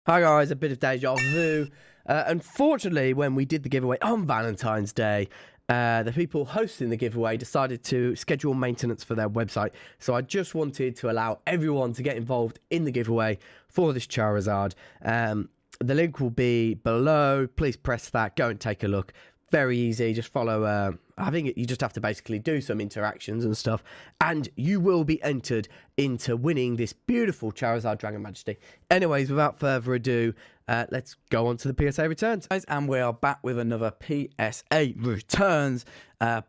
Hi guys, a bit of deja vu. Unfortunately, when we did the giveaway on Valentine's Day, the people hosting the giveaway decided to schedule maintenance for their website. So I just wanted to allow everyone to get involved in the giveaway for this Charizard. The link will be below. Please press that. Go and take a look. Very easy. Just follow. I think you just have to basically do some interactions and stuff, and you will be entered into winning this beautiful Charizard Dragon Majesty. Anyways, without further ado, let's go on to the PSA returns. Guys, and we are back with another PSA returns.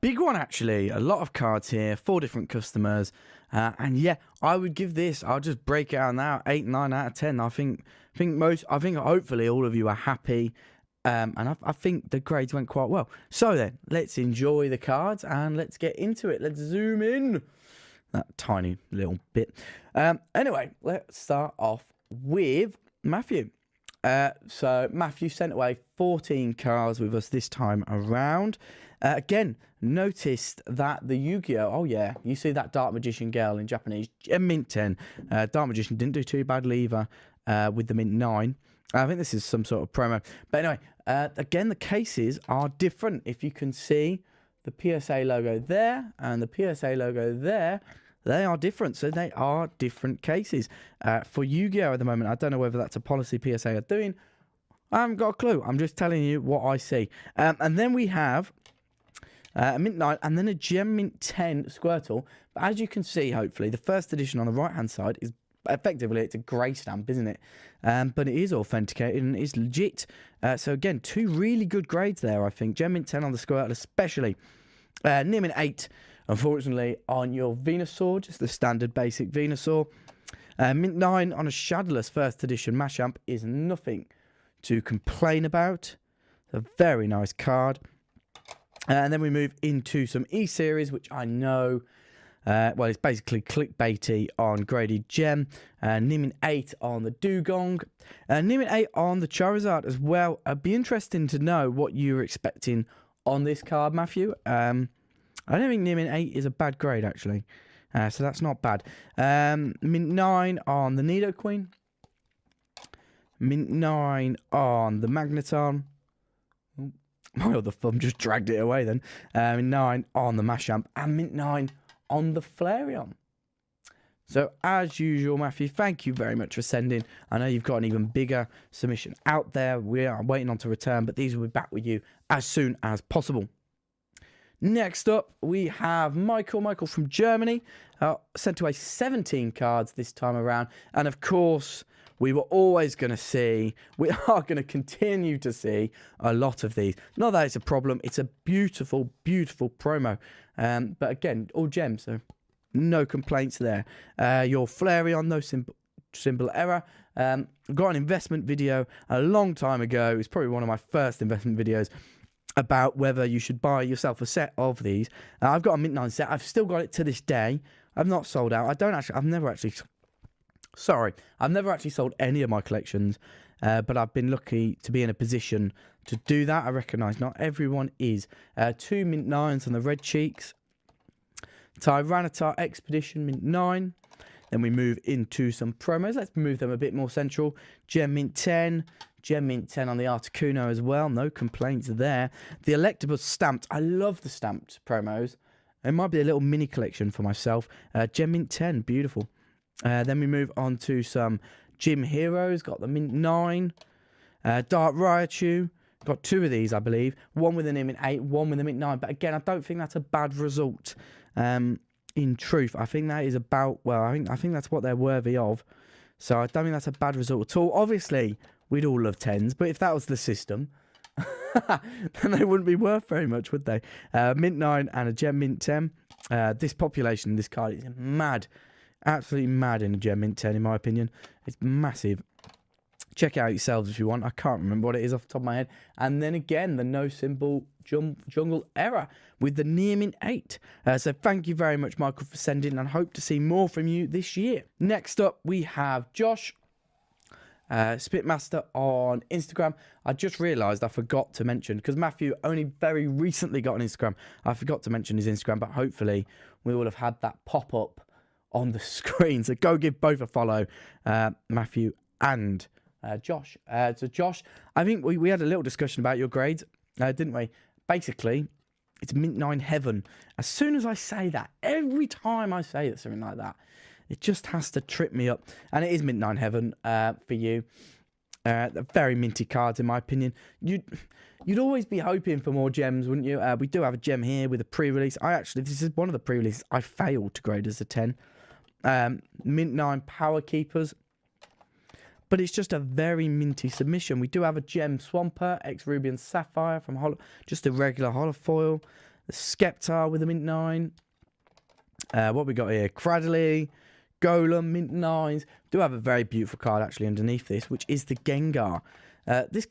Big one actually. A lot of cards here, 4 different customers, and yeah, I would give this. I'll just break it out now. 8, 9 out of 10. I think hopefully all of you are happy. And I think the grades went quite well. So then, let's enjoy the cards and let's get into it. Let's zoom in that tiny little bit. Anyway, let's start off with Matthew. So Matthew sent away 14 cards with us this time around. Again, noticed that the Yu-Gi-Oh! Oh yeah, you see that Dark Magician girl in Japanese, Mint 10. Dark Magician didn't do too badly either with the Mint 9. I think this is some sort of promo. But anyway, again, the cases are different. If you can see the PSA logo there and the PSA logo there, they are different. So they are different cases. For Yu-Gi-Oh! At the moment, I don't know whether that's a policy PSA are doing. I haven't got a clue. I'm just telling you what I see. And then we have a Mint 9 and then a Gem Mint 10 Squirtle. But as you can see, hopefully, the first edition on the right-hand side is effectively it's a grey stamp, isn't it? But it is authenticated and is legit. So again, 2 really good grades there, I think. Gem Mint 10 on the Squirtle especially. Near Mint 8, unfortunately, on your Venusaur, just the standard basic Venusaur. Mint 9 on a Shadowless first edition Machamp is nothing to complain about. It's a very nice card. And then we move into some E-Series, which I know... well, it's basically clickbaity on Graded Gem. Mint 8 on the Dugong. Mint 8 on the Charizard as well. It'd be interesting to know what you're expecting on this card, Matthew. I don't think Mint 8 is a bad grade, actually. So that's not bad. Mint 9 on the Nidoqueen. Mint 9 on the Magneton. My other thumb just dragged it away then. Mint 9 on the Machamp. And Mint 9 on the Flareon. So as usual, Matthew, thank you very much for sending. I know you've got an even bigger submission out there. We are waiting on to return, but these will be back with you as soon as possible. Next up, we have Michael. Michael from Germany sent away 17 cards this time around. And of course, we were always going to see, we are going to continue to see a lot of these. Not that it's a problem. It's a beautiful, beautiful promo. But again, all gems, so no complaints there. Your Flareon, no symbol error. Got an investment video a long time ago. It's probably one of my first investment videos about whether you should buy yourself a set of these. I've got a Mint 9 set. I've still got it to this day. I've not sold out. I've never actually sold any of my collections, but I've been lucky to be in a position to do that. I recognise not everyone is. 2 Mint 9s on the red cheeks. Tyranitar Expedition Mint 9. Then we move into some promos. Let's move them a bit more central. Gem Mint 10. Gem Mint 10 on the Articuno as well. No complaints there. The Electabuzz stamped. I love the stamped promos. It might be a little mini collection for myself. Gem Mint 10. Beautiful. Then we move on to some Gym Heroes. Got the Mint 9. Dark Raichu. Got 2 of these, I believe. One with an Mint 8, one with a Mint 9. But again, I don't think that's a bad result. In truth, I think that is about, well, I think that's what they're worthy of. So I don't think that's a bad result at all. Obviously, we'd all love 10s. But if that was the system, then they wouldn't be worth very much, would they? Mint 9 and a Gem Mint 10. This population, this card is mad. Absolutely mad in a Gem Mint 10, in my opinion. It's massive. Check it out yourselves if you want. I can't remember what it is off the top of my head. And then again, the no symbol jungle error with the near Mint 8. So thank you very much, Michael, for sending, and hope to see more from you this year. Next up, we have Josh, Spitmaster on Instagram. I just realised I forgot to mention, because Matthew only very recently got on Instagram. I forgot to mention his Instagram, but hopefully we will have had that pop up on the screen. So go give both a follow, Matthew and Josh. So Josh, I think we had a little discussion about your grades, didn't we? Basically, it's mint 9 heaven. As soon as I say that, every time I say something like that, it just has to trip me up. And it is mint 9 heaven for you. Very minty cards, in my opinion. You'd always be hoping for more gems, wouldn't you? We do have a gem here with a pre-release. This is one of the pre-releases I failed to grade as a 10. Mint 9 Power Keepers. But it's just a very minty submission. We do have a gem Swampert, X-Ruby and Sapphire from just a regular holofoil. The Skeptar with a mint 9. What we got here? Cradley, Golem, mint 9s. Do have a very beautiful card actually underneath this, which is the Gengar. This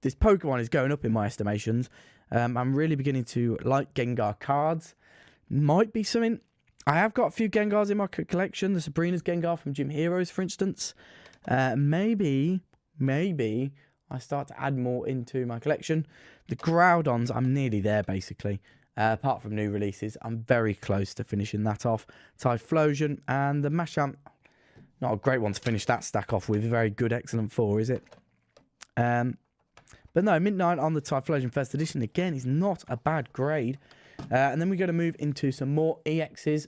this Pokemon is going up in my estimations. I'm really beginning to like Gengar cards. Might be something. I have got a few Gengars in my collection. The Sabrina's Gengar from Gym Heroes, for instance. Maybe I start to add more into my collection. The Groudons, I'm nearly there, basically. Apart from new releases, I'm very close to finishing that off. Typhlosion and the Machamp. Not a great one to finish that stack off with. Very good, excellent 4, is it? But no, mint 9 on the Typhlosion First Edition. Again, is not a bad grade. And then we're going to move into some more EXs.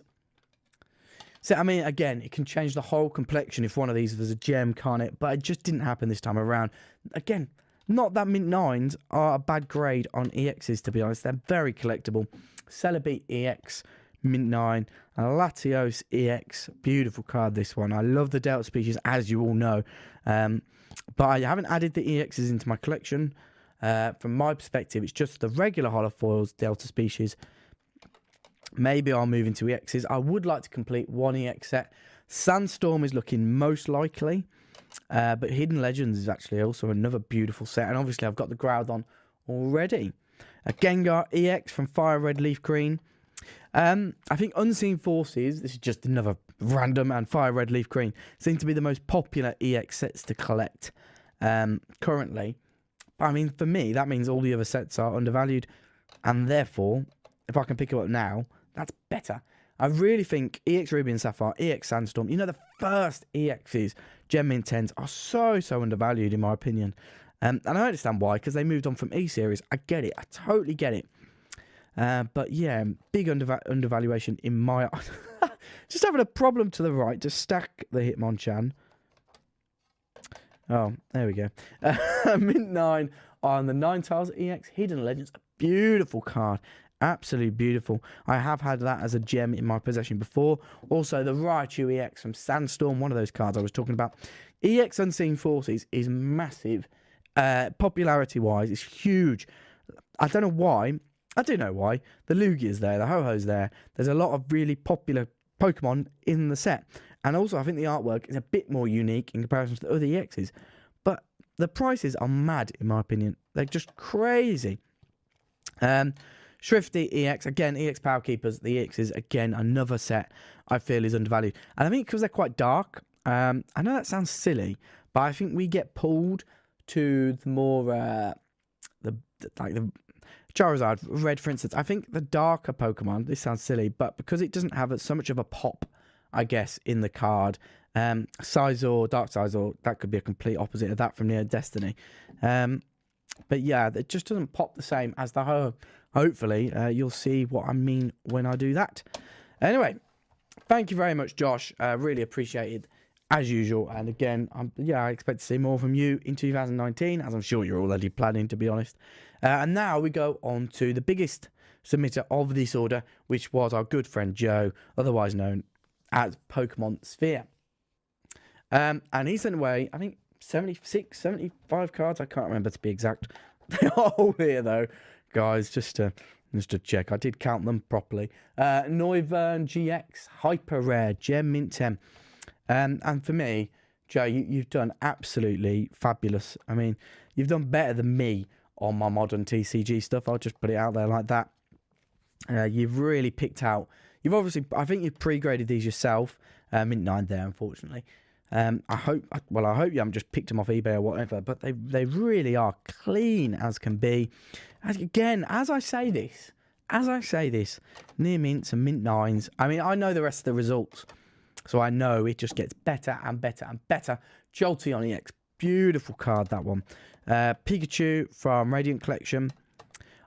So, I mean, again, it can change the whole complexion if one of these was a gem, can't it? But it just didn't happen this time around. Again, not that mint 9s are a bad grade on EXs, to be honest. They're very collectible. Celebi EX, mint 9. Latios EX, beautiful card, this one. I love the Delta species, as you all know. But I haven't added the EXs into my collection. From my perspective, it's just the regular holofoils, Delta species. Maybe I'll move into EXs. I would like to complete one EX set. Sandstorm is looking most likely. But Hidden Legends is actually also another beautiful set. And obviously I've got the Groudon already. A Gengar EX from Fire Red Leaf Green. I think Unseen Forces, this is just another random, and Fire Red Leaf Green seem to be the most popular EX sets to collect currently. I mean, for me, that means all the other sets are undervalued. And therefore, if I can pick them up now, that's better. I really think EX Ruby and Sapphire, EX Sandstorm, you know, the first EXs, Gem Mint 10s, are so undervalued in my opinion. And I understand why, because they moved on from E-Series. I get it. I totally get it. But yeah, big undervaluation in my... Just having a problem to the right to stack the Hitmonchan. Oh, there we go. Mint 9 on the Ninetales EX Hidden Legends. A beautiful card. Absolutely beautiful. I have had that as a gem in my possession before. Also, the Raichu EX from Sandstorm, one of those cards I was talking about. EX Unseen Forces is massive. Popularity-wise, it's huge. I don't know why. I do know why. The Lugia's there, the Ho-Ho's there. There's a lot of really popular Pokemon in the set. And also, I think the artwork is a bit more unique in comparison to the other EXs. But the prices are mad, in my opinion. They're just crazy. Shrifty EX, again, EX Power Keepers. The EXs, again, another set I feel is undervalued. And I think because they're quite dark, I know that sounds silly, but I think we get pulled to the more, the Charizard, Red, for instance. I think the darker Pokemon, this sounds silly, but because it doesn't have so much of a pop, I guess, in the card. Scizor, Dark Scizor, that could be a complete opposite of that from Neo Destiny. But yeah, it just doesn't pop the same as the Ho. Hopefully, you'll see what I mean when I do that. Anyway, thank you very much, Josh. Really appreciated, as usual. And again, I expect to see more from you in 2019, as I'm sure you're already planning, to be honest. And now we go on to the biggest submitter of this order, which was our good friend Joe, otherwise known as Pokemon Sphere. And he sent away, I think, 76, 75 cards. I can't remember to be exact. They are all here, though, guys, just to check. I did count them properly. Noivern GX, Hyper Rare, Gem Mint 10. And for me, Joe, you've done absolutely fabulous. I mean, you've done better than me on my modern TCG stuff. I'll just put it out there like that. You've really picked out. You've obviously, I think you've pre-graded these yourself. Mint 9 there, unfortunately. I hope you haven't just picked them off eBay or whatever, but they really are clean as can be. Again, as I say this, near mints and mint 9s. I mean, I know the rest of the results. So I know it just gets better and better and better. Jolteon EX, beautiful card, that one. Pikachu from Radiant Collection.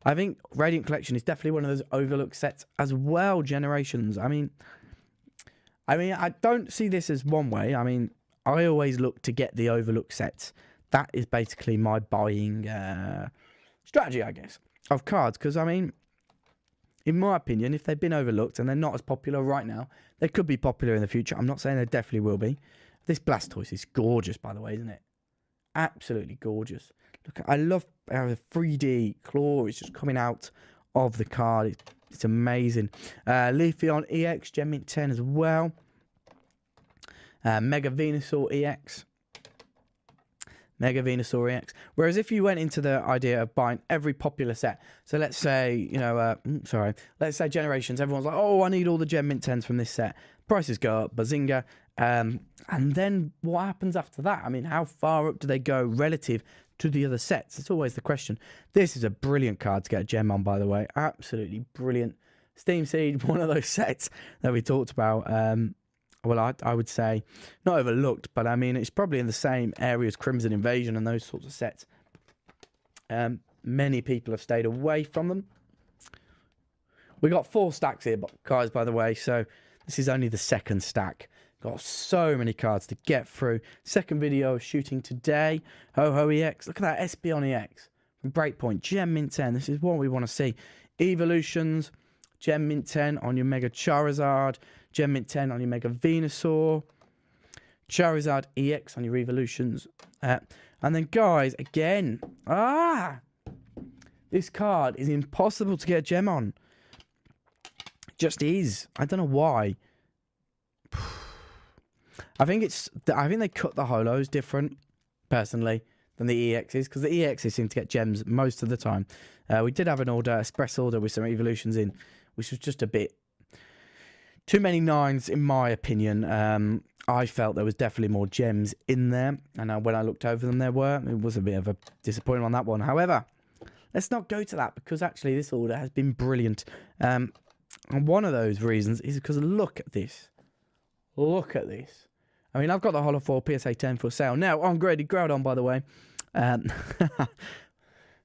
I think Radiant Collection is definitely one of those overlooked sets as well, Generations. I mean, I don't see this as one way. I mean, I always look to get the overlooked sets. That is basically my buying strategy, I guess, of cards. Because, I mean, in my opinion, if they've been overlooked and they're not as popular right now, they could be popular in the future. I'm not saying they definitely will be. This Blastoise is gorgeous, by the way, isn't it? Absolutely gorgeous. Look, I love how the 3D claw is just coming out of the card. It's amazing. Leafeon EX, Gem Mint 10 as well. Mega Venusaur EX. Mega Venusaur EX. Whereas if you went into the idea of buying every popular set, so let's say, you know, let's say Generations, everyone's like, oh, I need all the Gem Mint 10s from this set. Prices go up, bazinga. And then what happens after that? I mean, how far up do they go relative to the other sets? It's always the question. This is a brilliant card to get a gem on, by the way. Absolutely brilliant. Steam Seed, one of those sets that we talked about. Well, I would say not overlooked, but I mean, it's probably in the same area as Crimson Invasion and those sorts of sets. Many people have stayed away from them. We got 4 stacks here, guys, by the way, so this is only the second stack. Got so many cards to get through. Second video shooting today. Ho-Ho EX. Look at that Espeon EX from Breakpoint. Gem Mint 10. This is what we want to see. Evolutions. Gem Mint 10 on your Mega Charizard. Gem Mint 10 on your Mega Venusaur. Charizard EX on your Evolutions. And then, guys, again. This card is impossible to get a gem on. It just is. I don't know why. I think they cut the holos different, personally, than the EXs, because the EXs seem to get gems most of the time. We did have an order, express order with some evolutions in, which was just a bit too many 9s, in my opinion. I felt there was definitely more gems in there, and when I looked over them, it was a bit of a disappointment on that one. However, let's not go to that, because actually this order has been brilliant. And one of those reasons is because look at this. Look at this. I mean, I've got the Holo 4 PSA 10 for sale now on graded Groudon, by the way.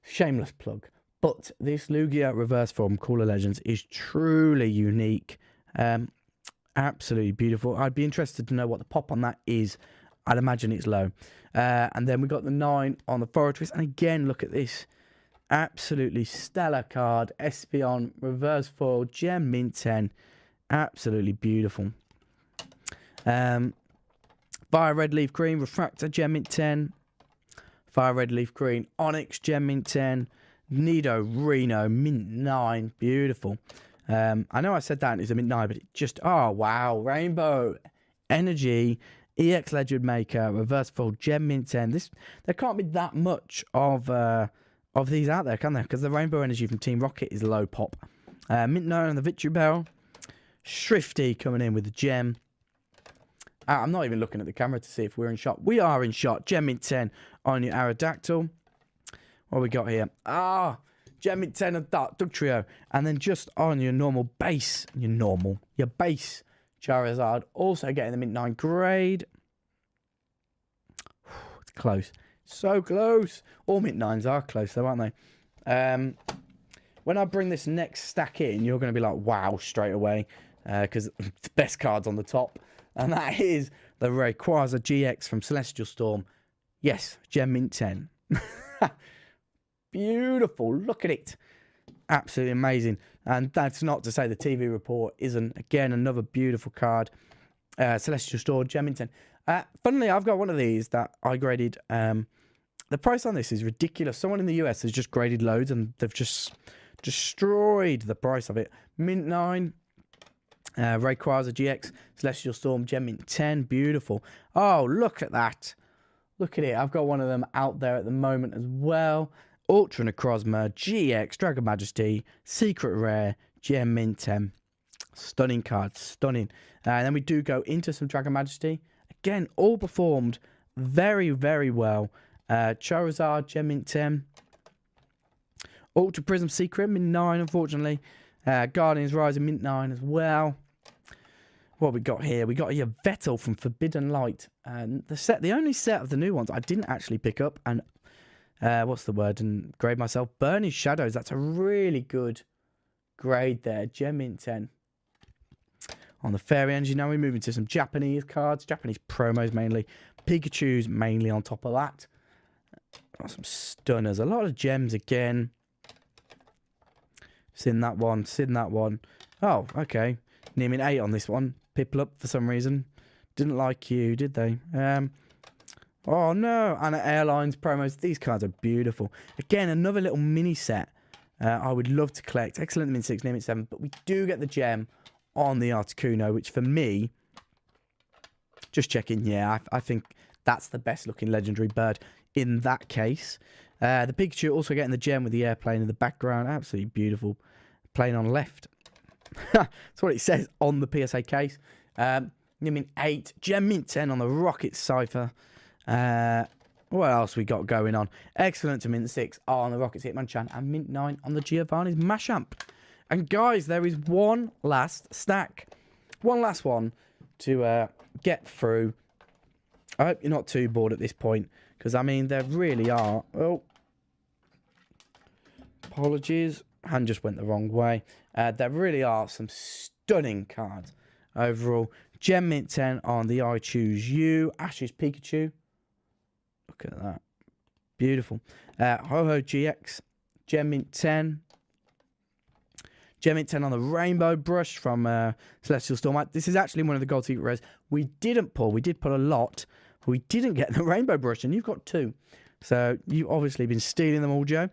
Shameless plug. But this Lugia reverse form Cooler Legends is truly unique. Absolutely beautiful. I'd be interested to know what the pop on that is. I'd imagine it's low. And then we got the 9 on the Fortress. And again, look at this. Absolutely stellar card. Espeon reverse foil Gem Mint 10. Absolutely beautiful. Fire Red Leaf Green, Refractor, Gem Mint 10. Fire Red Leaf Green, Onyx, Gem Mint 10. Nido, Reno, Mint 9. Beautiful. I know I said that is a Mint 9, but it just... Oh, wow. Rainbow Energy, EX Legend Maker, Reverse Full, Gem Mint 10. There can't be that much of these out there, can there? Because the Rainbow Energy from Team Rocket is low pop. Mint 9 on the Victory Bell. Shrifty coming in with the gem. I'm not even looking at the camera to see if we're in shot. We are in shot. Gem Mint 10 on your Aerodactyl. What we got here? Gem Mint 10 of Duck Trio. And then just on your normal base. Your base Charizard. Also getting the Mint 9 grade. It's close. So close. All Mint 9s are close though, aren't they? When I bring this next stack in, you're going to be like, wow, straight away. Because the best card's on the top. And that is the Rayquaza GX from Celestial Storm. Yes, Gem Mint 10. Beautiful. Look at it. Absolutely amazing. And that's not to say the TV report isn't. Again, another beautiful card. Celestial Storm, Gem Mint 10. Funnily, I've got one of these that I graded. The price on this is ridiculous. Someone in the US has just graded loads and they've just destroyed the price of it. Mint 9. Rayquaza GX, Celestial Storm, Gem Mint 10, beautiful. Oh, look at that. Look at it. I've got one of them out there at the moment as well. Ultra Necrozma, GX, Dragon Majesty, Secret Rare, Gem Mint 10. Stunning card, stunning. And then we do go into some Dragon Majesty. Again, all performed very, very well. Charizard, Gem Mint 10. Ultra Prism Secret, Mint 9, unfortunately. Guardians Rising, Mint 9 as well. What we got here? We got a Vettel from Forbidden Light. And the only set of the new ones I didn't actually pick up. And what's the word? And grade myself. Burnished Shadows. That's a really good grade there. Gem Mint 10. On the Fairy Engine, now we're moving to some Japanese cards. Japanese promos mainly. Pikachu's mainly on top of that. Got some stunners. A lot of gems again. Seen that one. Seen that one. Oh, okay. Naming 8 on this one. Piplup for some reason. Didn't like you, did they? Oh, no. Anna Airlines promos. These cards are beautiful. Again, another little mini set I would love to collect. Excellent Mint 6, Name It 7. But we do get the gem on the Articuno, which for me, just checking, yeah, I think that's the best looking legendary bird in that case. The Pikachu also getting the gem with the airplane in the background. Absolutely beautiful. Plane on left. That's what it says on the PSA case. Mint 8. Gem Mint 10 on the Rocket Cypher. What else we got going on? Excellent to Mint 6 on the Rockets Hitmonchan. And Mint 9 on the Giovanni's Machamp. And guys, there is one last stack. One last one to get through. I hope you're not too bored at this point. Because, I mean, there really are... Oh. Apologies. Hand just went the wrong way. There really are some stunning cards overall. Gem Mint 10 on the I Choose You. Ash's Pikachu. Look at that. Beautiful. Ho-Ho GX. Gem Mint 10. Gem Mint 10 on the Rainbow Brush from Celestial Storm. This is actually one of the Gold Secret Rares we didn't pull. We did pull a lot, but we didn't get the Rainbow Brush, and you've got 2. So you've obviously been stealing them all, Joe.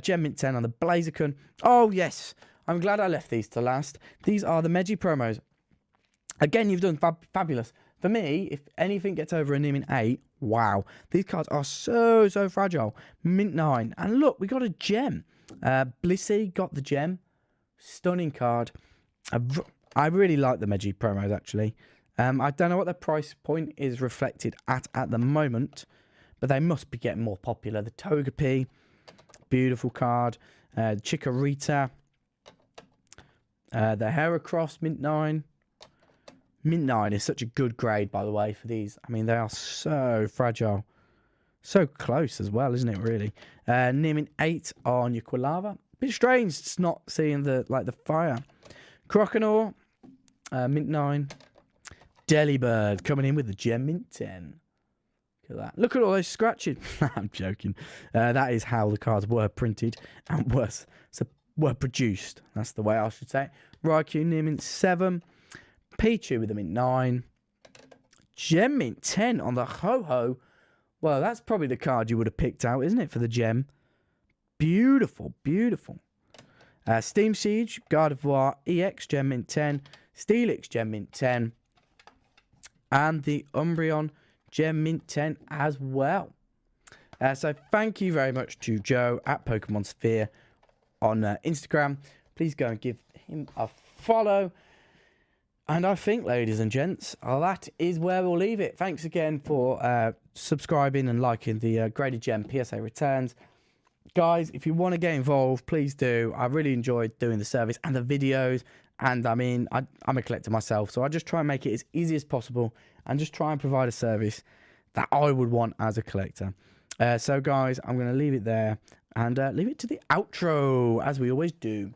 Gem Mint 10 on the Blaziken. Oh, yes. I'm glad I left these to last. These are the Mejis promos. Again, you've done fabulous. For me, if anything gets over a Mint 8, wow. These cards are so fragile. Mint 9. And look, we got a gem. Blissey got the gem. Stunning card. I really like the Mejis promos, actually. I don't know what the price point is reflected at the moment, but they must be getting more popular. The Togepi, beautiful card. Chikorita. The Heracross, Mint 9. Mint 9 is such a good grade, by the way, for these. I mean, they are so fragile. So close as well, isn't it, really? Mint 8 on your Quilava. Bit strange it's not seeing the fire. Croconaw, Mint 9. Delibird coming in with the Gem Mint 10. Look at that. Look at all those scratches. I'm joking. That is how the cards were printed and were produced. That's the way I should say it. Raikou near Mint 7. Pichu with the Mint 9. Gem Mint 10 on the Ho-Ho. Well, that's probably the card you would have picked out, isn't it, for the gem? Beautiful, beautiful. Steam Siege, Gardevoir EX Gem Mint 10. Steelix Gem Mint 10. And the Umbreon Gem Mint 10 as well. So thank you very much to Joe at Pokemon Sphere on Instagram. Please go and give him a follow. And I think, ladies and gents, that is where we'll leave it. Thanks again for subscribing and liking the Graded Gem PSA returns. Guys, if you want to get involved, please do. I really enjoyed doing the service and the videos. And I mean, I'm a collector myself, so I just try and make it as easy as possible and just try and provide a service that I would want as a collector. So, guys, I'm going to leave it there and leave it to the outro, as we always do.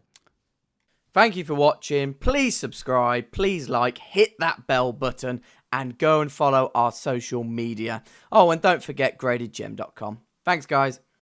Thank you for watching. Please subscribe, please like, hit that bell button, and go and follow our social media. Oh, and don't forget gradedgem.com. Thanks, guys.